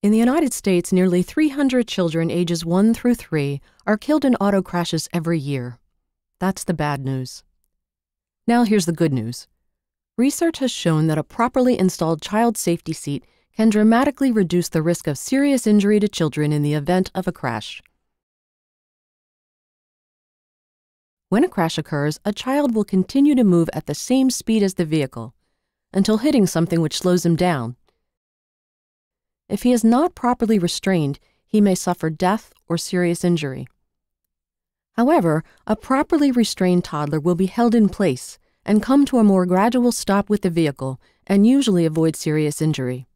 In the United States, nearly 300 children ages 1 through 3 are killed in auto crashes every year. That's the bad news. Now here's the good news. Research has shown that a properly installed child safety seat can dramatically reduce the risk of serious injury to children in the event of a crash. When a crash occurs, a child will continue to move at the same speed as the vehicle until hitting something which slows him down. If he is not properly restrained, he may suffer death or serious injury. However, a properly restrained toddler will be held in place and come to a more gradual stop with the vehicle and usually avoid serious injury.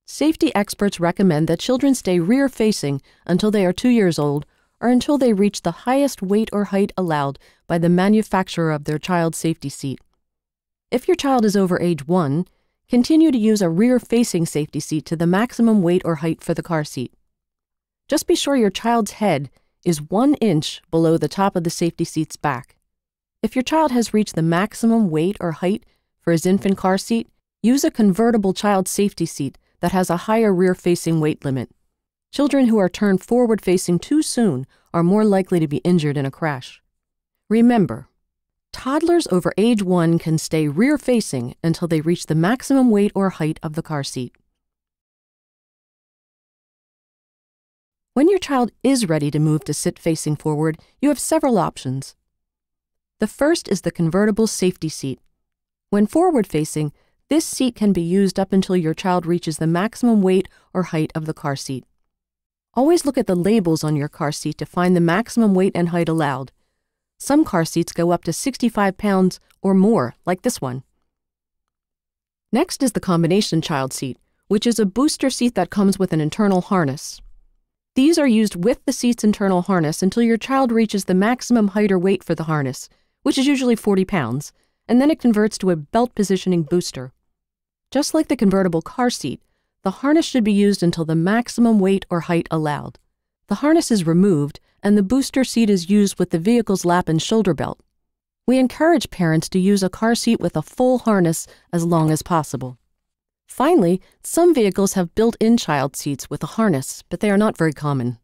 Safety experts recommend that children stay rear-facing until they are 2 years old or until they reach the highest weight or height allowed by the manufacturer of their child safety seat. If your child is over age 1, continue to use a rear-facing safety seat to the maximum weight or height for the car seat. Just be sure your child's head is 1 inch below the top of the safety seat's back. If your child has reached the maximum weight or height for his infant car seat, use a convertible child safety seat that has a higher rear-facing weight limit. Children who are turned forward-facing too soon are more likely to be injured in a crash. Remember, toddlers over age 1 can stay rear-facing until they reach the maximum weight or height of the car seat. When your child is ready to move to sit facing forward, you have several options. The first is the convertible safety seat. When forward-facing, this seat can be used up until your child reaches the maximum weight or height of the car seat. Always look at the labels on your car seat to find the maximum weight and height allowed. Some car seats go up to 65 pounds or more, like this one. Next is the combination child seat, which is a booster seat that comes with an internal harness. These are used with the seat's internal harness until your child reaches the maximum height or weight for the harness, which is usually 40 pounds, and then it converts to a belt positioning booster. Just like the convertible car seat, the harness should be used until the maximum weight or height allowed. The harness is removed, and the booster seat is used with the vehicle's lap and shoulder belt. We encourage parents to use a car seat with a full harness as long as possible. Finally, some vehicles have built-in child seats with a harness, but they are not very common.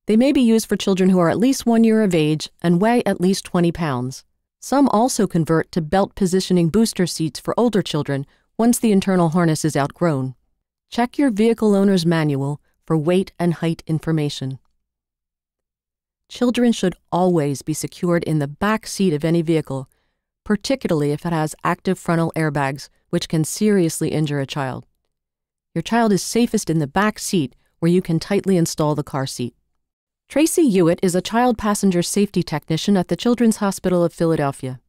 They may be used for children who are at least 1 year of age and weigh at least 20 pounds. Some also convert to belt positioning booster seats for older children once the internal harness is outgrown. Check your vehicle owner's manual for weight and height information. Children should always be secured in the back seat of any vehicle, particularly if it has active frontal airbags, which can seriously injure a child. Your child is safest in the back seat, where you can tightly install the car seat. Tracy Hewitt is a child passenger safety technician at the Children's Hospital of Philadelphia.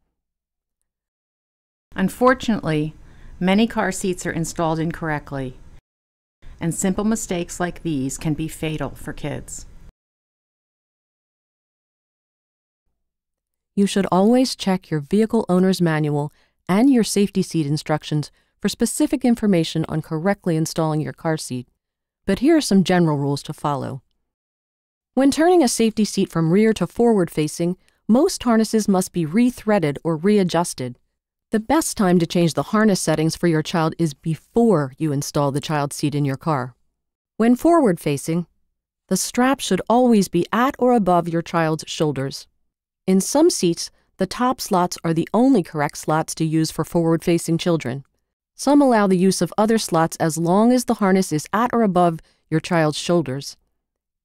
Unfortunately, many car seats are installed incorrectly, and simple mistakes like these can be fatal for kids. You should always check your vehicle owner's manual and your safety seat instructions for specific information on correctly installing your car seat. But here are some general rules to follow. When turning a safety seat from rear to forward-facing, most harnesses must be re-threaded or readjusted. The best time to change the harness settings for your child is before you install the child seat in your car. When forward-facing, the strap should always be at or above your child's shoulders. In some seats, the top slots are the only correct slots to use for forward-facing children. Some allow the use of other slots as long as the harness is at or above your child's shoulders.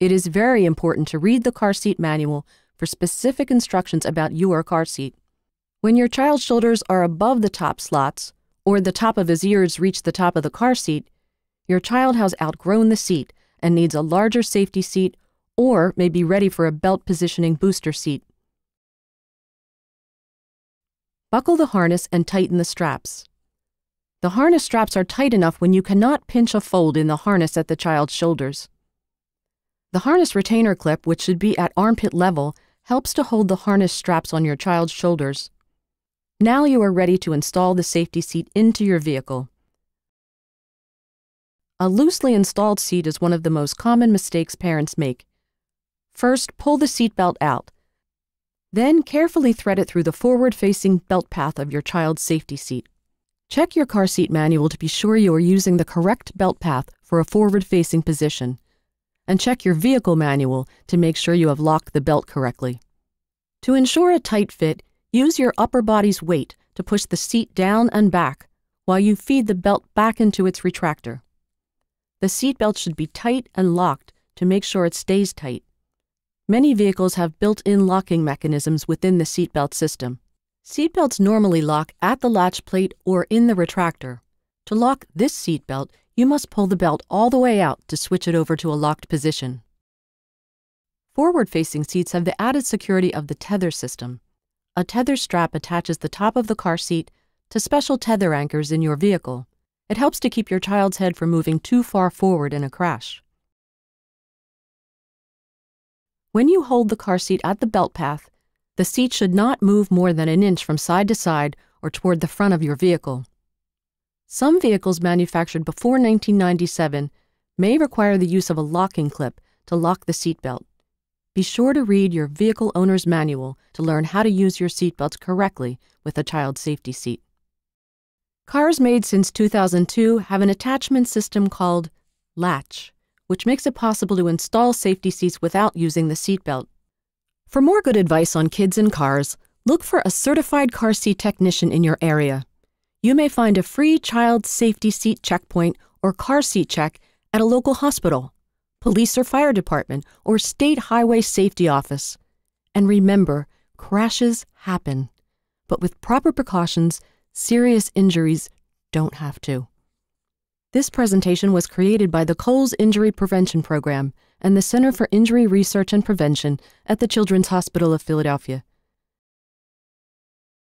It is very important to read the car seat manual for specific instructions about your car seat. When your child's shoulders are above the top slots, or the top of his ears reach the top of the car seat, your child has outgrown the seat and needs a larger safety seat or may be ready for a belt positioning booster seat. Buckle the harness and tighten the straps. The harness straps are tight enough when you cannot pinch a fold in the harness at the child's shoulders. The harness retainer clip, which should be at armpit level, helps to hold the harness straps on your child's shoulders. Now you are ready to install the safety seat into your vehicle. A loosely installed seat is one of the most common mistakes parents make. First, pull the seat belt out. Then carefully thread it through the forward-facing belt path of your child's safety seat. Check your car seat manual to be sure you are using the correct belt path for a forward-facing position. And check your vehicle manual to make sure you have locked the belt correctly. To ensure a tight fit, use your upper body's weight to push the seat down and back while you feed the belt back into its retractor. The seat belt should be tight and locked to make sure it stays tight. Many vehicles have built-in locking mechanisms within the seatbelt system. Seatbelts normally lock at the latch plate or in the retractor. To lock this seatbelt, you must pull the belt all the way out to switch it over to a locked position. Forward-facing seats have the added security of the tether system. A tether strap attaches the top of the car seat to special tether anchors in your vehicle. It helps to keep your child's head from moving too far forward in a crash. When you hold the car seat at the belt path, the seat should not move more than an inch from side to side or toward the front of your vehicle. Some vehicles manufactured before 1997 may require the use of a locking clip to lock the seatbelt. Be sure to read your vehicle owner's manual to learn how to use your seatbelts correctly with a child safety seat. Cars made since 2002 have an attachment system called latch, which makes it possible to install safety seats without using the seatbelt. For more good advice on kids and cars, look for a certified car seat technician in your area. You may find a free child safety seat checkpoint or car seat check at a local hospital, police or fire department, or state highway safety office. And remember, crashes happen, but with proper precautions, serious injuries don't have to. This presentation was created by the Coles Injury Prevention Program and the Center for Injury Research and Prevention at the Children's Hospital of Philadelphia.